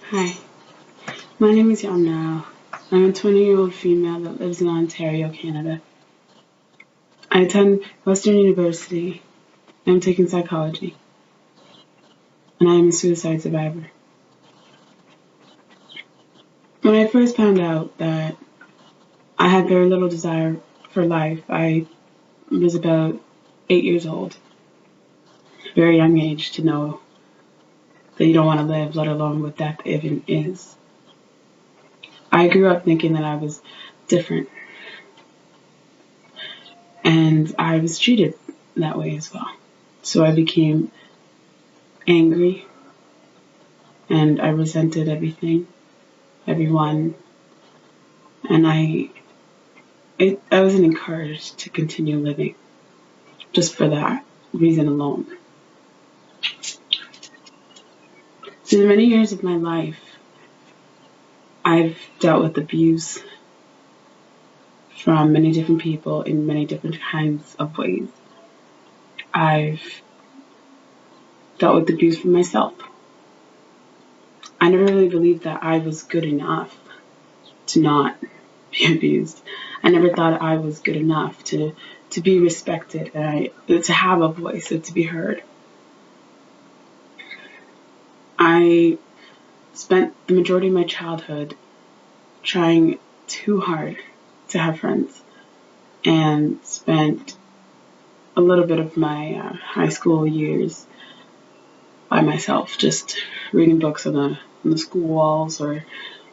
Hi, my name is Yom Nhial. I'm a 20-year-old female that lives in Ontario, Canada. I attend Western University. I'm taking psychology, and I am a suicide survivor. When I first found out that I had very little desire for life, I was about 8 years old, a very young age to know that you don't want to live, let alone what death even is. I grew up thinking that I was different, and I was treated that way as well. So I became angry, and I resented everything, everyone, and I wasn't encouraged to continue living just for that reason alone. Through the many years of my life, I've dealt with abuse from many different people in many different kinds of ways. I've dealt with abuse from myself. I never really believed that I was good enough to not be abused. I never thought I was good enough to be respected and to have a voice and to be heard. I spent the majority of my childhood trying too hard to have friends, and spent a little bit of my high school years by myself, just reading books on the school walls or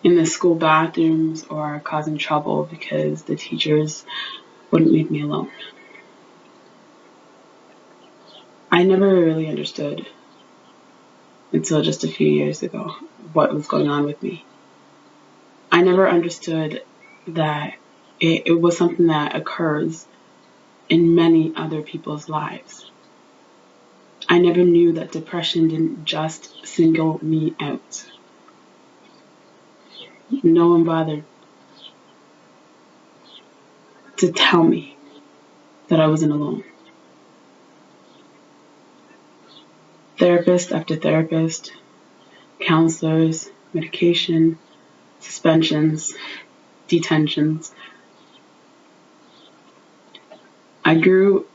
in the school bathrooms, or causing trouble because the teachers wouldn't leave me alone. I never really understood until just a few years ago what was going on with me. I never understood that it was something that occurs in many other people's lives. I never knew that depression didn't just single me out. No one bothered to tell me that I wasn't alone. Therapist after therapist, counselors, medication, suspensions, detentions. I grew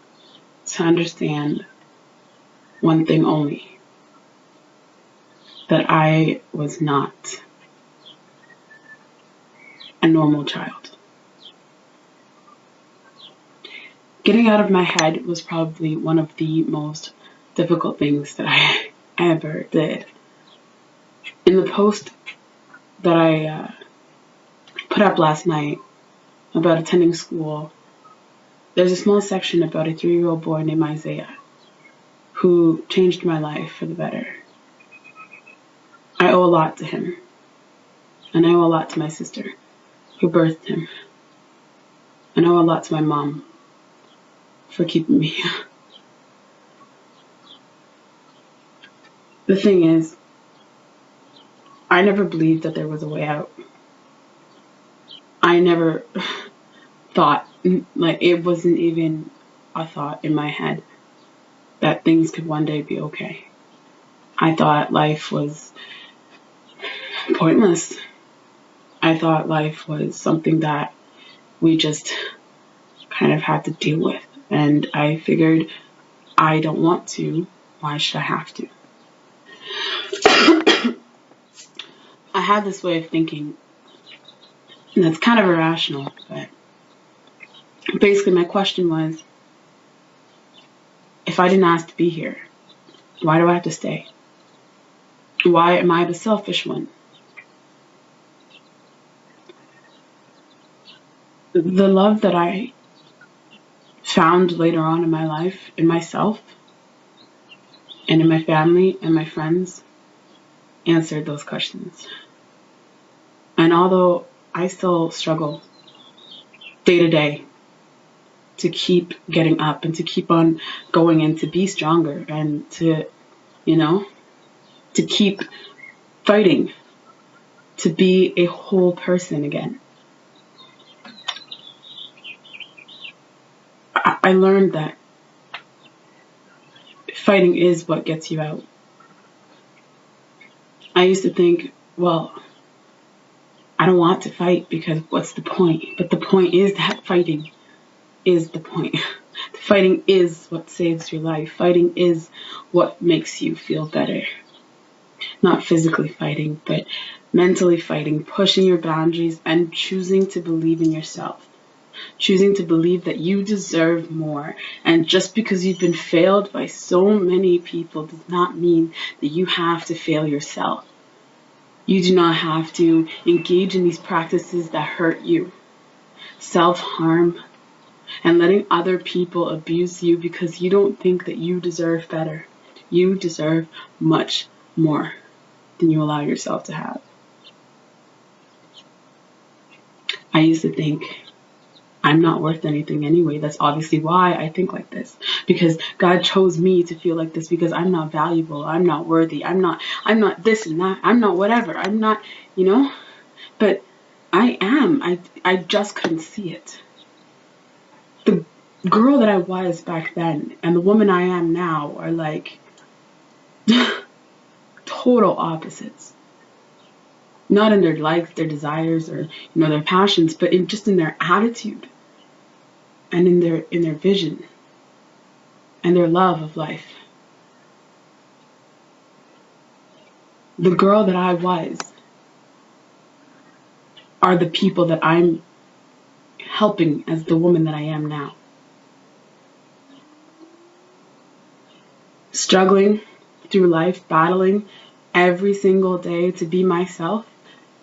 to understand one thing only, that I was not a normal child. Getting out of my head was probably one of the most difficult things that I ever did. In the post that I put up last night about attending school, there's a small section about a 3-year-old boy named Isaiah who changed my life for the better. I owe a lot to him, and I owe a lot to my sister who birthed him, and I owe a lot to my mom for keeping me. The thing is, I never believed that there was a way out. I never thought, like, it wasn't even a thought in my head that things could one day be okay. I thought life was pointless. I thought life was something that we just kind of had to deal with. And I figured, I don't want to. Why should I have to? I had this way of thinking that's kind of irrational, but basically my question was, if I didn't ask to be here, why do I have to stay? Why am I the selfish one? The love that I found later on in my life, in myself, and in my family and my friends, answered those questions. And although I still struggle day to day to keep getting up and to keep on going and to be stronger and to, to keep fighting to be a whole person again, I learned that fighting is what gets you out. I used to think well, I don't want to fight because what's the point? But the point is that fighting is the point. Fighting is what saves your life. Fighting is what makes you feel better. Not physically fighting, but mentally fighting, pushing your boundaries and choosing to believe in yourself. Choosing to believe that you deserve more. And just because you've been failed by so many people does not mean that you have to fail yourself. You do not have to engage in these practices that hurt you. Self-harm and letting other people abuse you because you don't think that you deserve better. You deserve much more than you allow yourself to have. I used to think I'm not worth anything anyway. That's obviously why I think like this. Because God chose me to feel like this because I'm not valuable. I'm not worthy. I'm not this and that. I'm not whatever. I'm not, But I am. I just couldn't see it. The girl that I was back then and the woman I am now are like total opposites. Not in their likes, their desires, or their passions, but just in their attitude and in their vision and their love of life. The girl that I was are the people that I'm helping as the woman that I am now. Struggling through life, battling every single day to be myself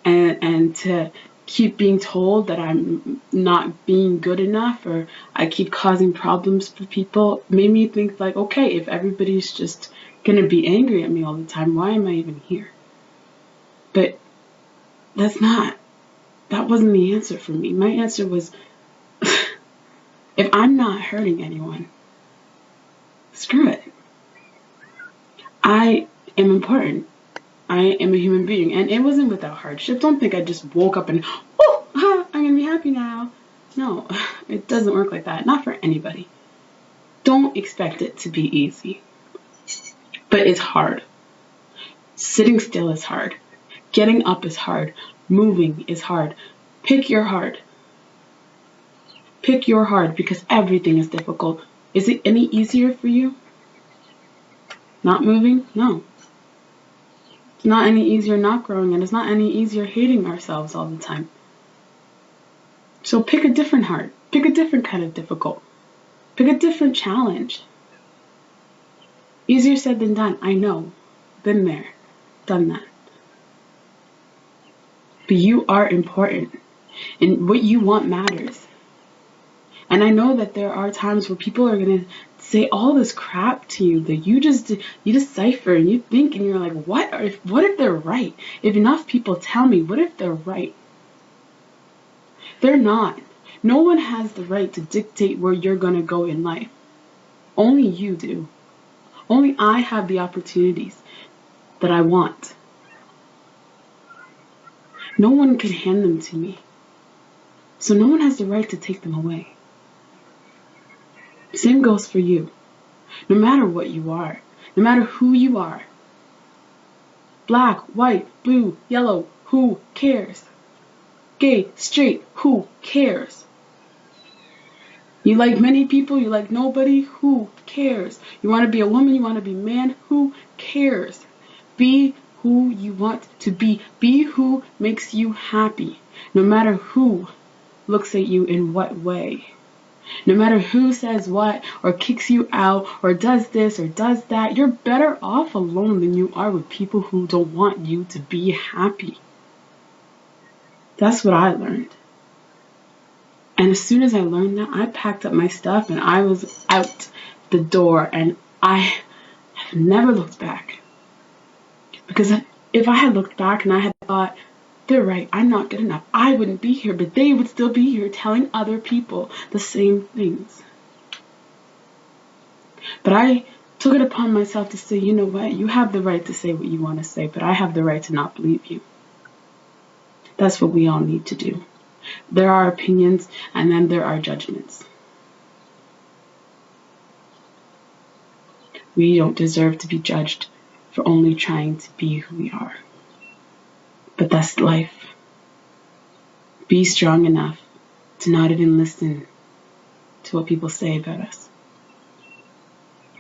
and to keep being told that I'm not being good enough or I keep causing problems for people made me think like, okay, if everybody's just going to be angry at me all the time, why am I even here? But that wasn't the answer for me. My answer was, if I'm not hurting anyone, screw it. I am important. I am a human being. And it wasn't without hardship. Don't think I just woke up and, I'm going to be happy now. No, it doesn't work like that. Not for anybody. Don't expect it to be easy. But it's hard. Sitting still is hard. Getting up is hard. Moving is hard. Pick your hard. Pick your hard because everything is difficult. Is it any easier for you? Not moving? No. It's not any easier not growing, and it's not any easier hating ourselves all the time. So pick a different hard. Pick a different kind of difficult. Pick a different challenge. Easier said than done. I know. Been there. Done that. But you are important. And what you want matters. And I know that there are times where people are going to say all this crap to you that you decipher and you think and you're like, what if they're right? If enough people tell me, what if they're right? They're not. No one has the right to dictate where you're going to go in life. Only you do. Only I have the opportunities that I want. No one can hand them to me. So no one has the right to take them away. Same goes for you. No matter what you are, no matter who you are. Black, white, blue, yellow, who cares? Gay, straight, who cares? You like many people, you like nobody, who cares? You want to be a woman, you want to be a man, who cares? Be who you want to be. Be who makes you happy, no matter who looks at you in what way. No matter who says what or kicks you out or does this or does that, you're better off alone than you are with people who don't want you to be happy. That's what I learned. And as soon as I learned that, I packed up my stuff and I was out the door and I have never looked back. Because if I had looked back and I had thought, they're right, I'm not good enough, I wouldn't be here, but they would still be here telling other people the same things. But I took it upon myself to say, you know what, you have the right to say what you want to say, but I have the right to not believe you. That's what we all need to do. There are opinions, and then there are judgments. We don't deserve to be judged for only trying to be who we are. But that's life. Be strong enough to not even listen to what people say about us.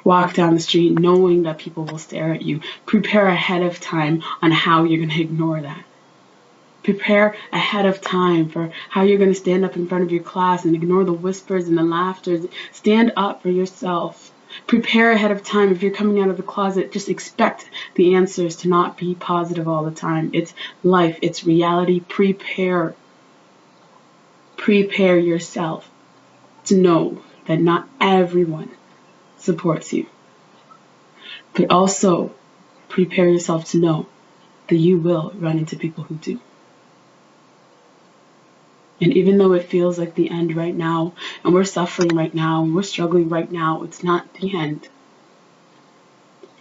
Walk down the street knowing that people will stare at you. Prepare ahead of time on how you're going to ignore that. Prepare ahead of time for how you're going to stand up in front of your class and ignore the whispers and the laughter. Stand up for yourself. Prepare ahead of time. If you're coming out of the closet, just expect the answers to not be positive all the time. It's life. It's reality. Prepare. Prepare yourself to know that not everyone supports you. But also prepare yourself to know that you will run into people who do. And even though it feels like the end right now, and we're suffering right now, and we're struggling right now, it's not the end.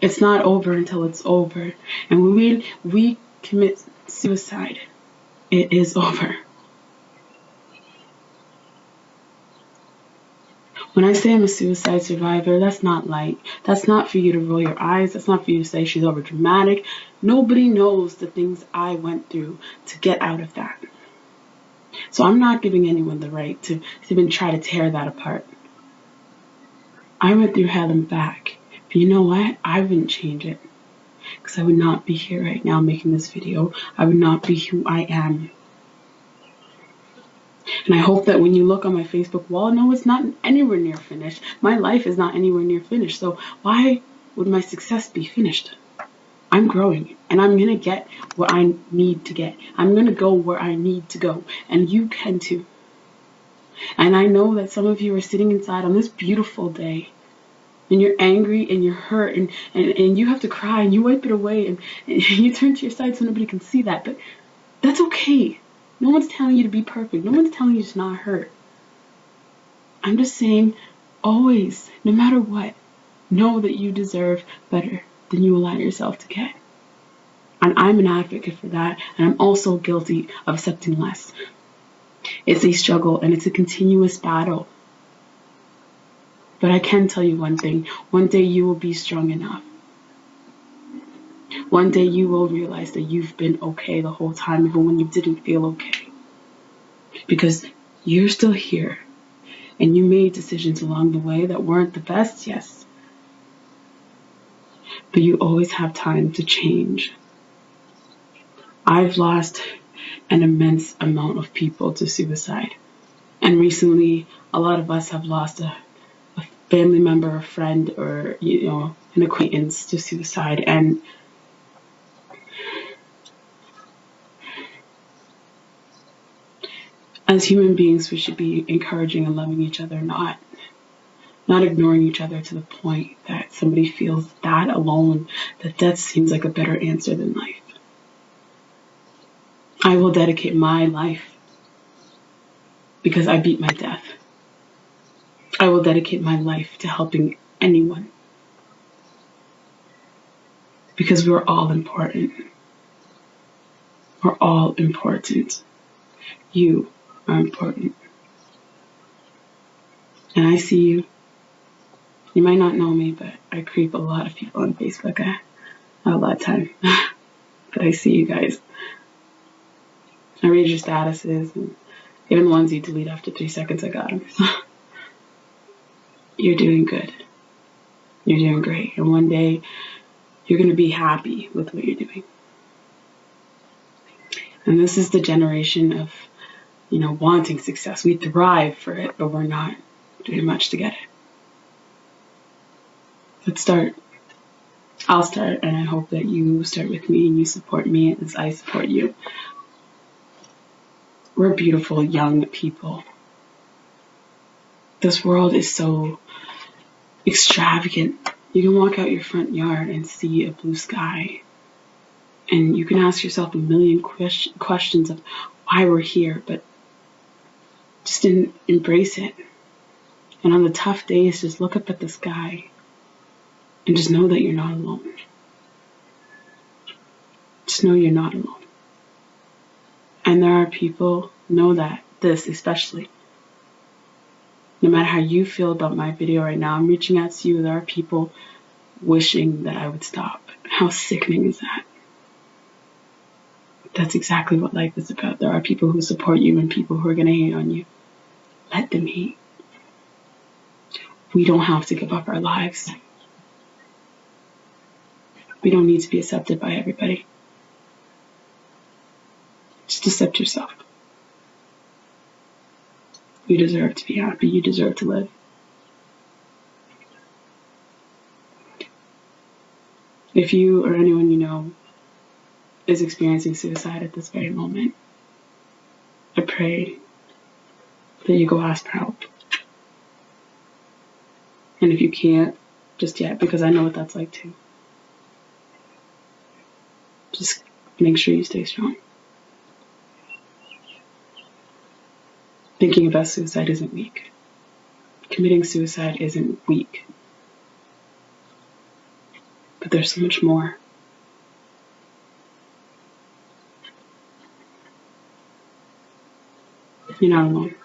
It's not over until it's over. And when we commit suicide, it is over. When I say I'm a suicide survivor, that's not light. That's not for you to roll your eyes. That's not for you to say she's over dramatic. Nobody knows the things I went through to get out of that. So I'm not giving anyone the right to even try to tear that apart. I went through hell and back. But you know what? I wouldn't change it. Because I would not be here right now making this video. I would not be who I am. And I hope that when you look on my Facebook wall, no, it's not anywhere near finished. My life is not anywhere near finished. So why would my success be finished? I'm growing, and I'm going to get what I need to get. I'm going to go where I need to go, and you can too. And I know that some of you are sitting inside on this beautiful day, and you're angry, and you're hurt, and you have to cry, and you wipe it away, and you turn to your side so nobody can see that. But that's okay. No one's telling you to be perfect. No one's telling you to not hurt. I'm just saying, always, no matter what, know that you deserve better than you allow yourself to get. And I'm an advocate for that, and I'm also guilty of accepting less. It's a struggle, and it's a continuous battle. But I can tell you one thing. One day you will be strong enough. One day you will realize that you've been okay the whole time, even when you didn't feel okay. Because you're still here, and you made decisions along the way that weren't the best, yes. But you always have time to change. I've lost an immense amount of people to suicide. And recently, a lot of us have lost a family member, a friend, or, an acquaintance to suicide. And as human beings, we should be encouraging and loving each other, not ignoring each other to the point that somebody feels that alone, that death seems like a better answer than life. I will dedicate my life because I beat my death. I will dedicate my life to helping anyone because we're all important. We're all important. You are important. And I see you. You might not know me, but I creep a lot of people on Facebook. I have a lot of time. But I see you guys. I read your statuses, and even the ones you delete after 3 seconds, I got them. You're doing good. You're doing great. And one day, you're going to be happy with what you're doing. And this is the generation of, wanting success. We thrive for it, but we're not doing much to get it. Let's start. I'll start, and I hope that you start with me and you support me as I support you. We're beautiful young people. This world is so extravagant. You can walk out your front yard and see a blue sky. And you can ask yourself a million questions of why we're here, but just embrace it. And on the tough days, just look up at the sky and just know that you're not alone. Just know you're not alone. And there are people, know that, this especially. No matter how you feel about my video right now, I'm reaching out to you. There are people wishing that I would stop. How sickening is that? That's exactly what life is about. There are people who support you and people who are going to hate on you. Let them hate. We don't have to give up our lives. We don't need to be accepted by everybody. Just accept yourself. You deserve to be happy. You deserve to live. If you or anyone you know is experiencing suicide at this very moment, I pray that you go ask for help. And if you can't just yet, because I know what that's like too, just make sure you stay strong. Thinking about suicide isn't weak. Committing suicide isn't weak. But there's so much more. You're not alone.